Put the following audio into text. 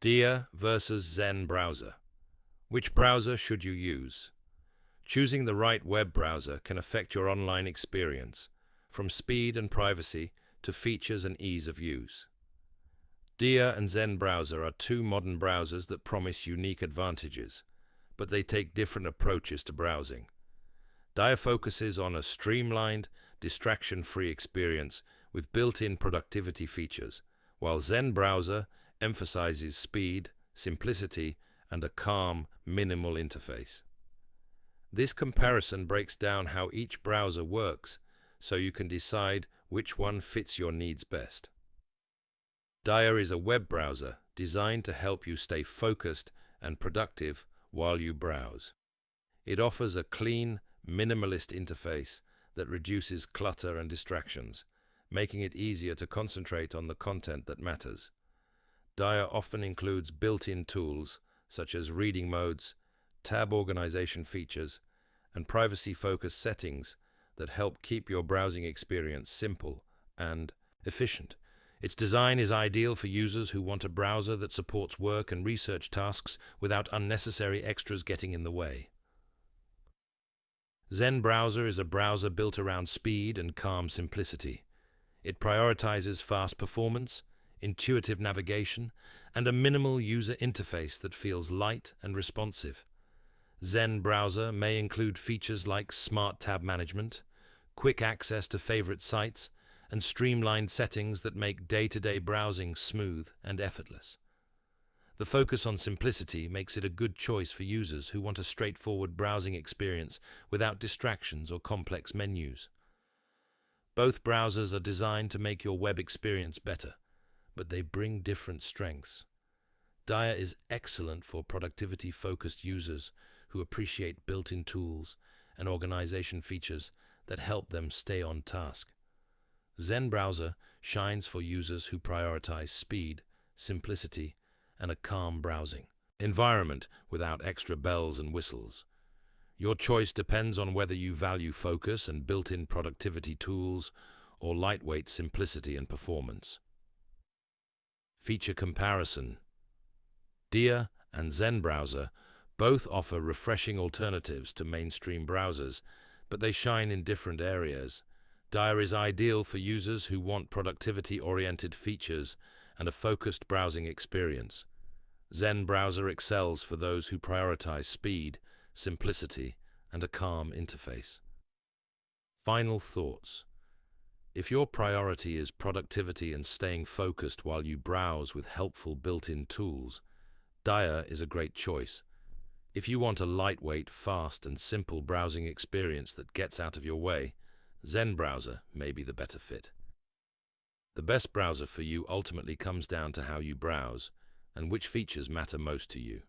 Dia versus Zen Browser. Which browser should you use? Choosing the right web browser can affect your online experience, from speed and privacy to features and ease of use. Dia and Zen Browser are two modern browsers that promise unique advantages, but they take different approaches to browsing. Dia focuses on a streamlined, distraction-free experience with built-in productivity features, while Zen Browser emphasizes speed, simplicity, and a calm, minimal interface. This comparison breaks down how each browser works, so you can decide which one fits your needs best. Dia is a web browser designed to help you stay focused and productive while you browse. It offers a clean, minimalist interface that reduces clutter and distractions, making it easier to concentrate on the content that matters. Dia often includes built-in tools such as reading modes, tab organization features, and privacy-focused settings that help keep your browsing experience simple and efficient. Its design is ideal for users who want a browser that supports work and research tasks without unnecessary extras getting in the way. Zen Browser is a browser built around speed and calm simplicity. It prioritizes fast performance, intuitive navigation, and a minimal user interface that feels light and responsive. Zen Browser may include features like smart tab management, quick access to favorite sites, and streamlined settings that make day-to-day browsing smooth and effortless. The focus on simplicity makes it a good choice for users who want a straightforward browsing experience without distractions or complex menus. Both browsers are designed to make your web experience better, but they bring different strengths. Dia is excellent for productivity-focused users who appreciate built-in tools and organization features that help them stay on task. Zen Browser shines for users who prioritize speed, simplicity, and a calm browsing environment without extra bells and whistles. Your choice depends on whether you value focus and built-in productivity tools or lightweight simplicity and performance. Feature comparison. Dia and Zen Browser both offer refreshing alternatives to mainstream browsers, but they shine in different areas. Dia is ideal for users who want productivity-oriented features and a focused browsing experience. Zen Browser excels for those who prioritize speed, simplicity, and a calm interface. Final thoughts. If your priority is productivity and staying focused while you browse with helpful built-in tools, Dia is a great choice. If you want a lightweight, fast, and simple browsing experience that gets out of your way, Zen Browser may be the better fit. The best browser for you ultimately comes down to how you browse and which features matter most to you.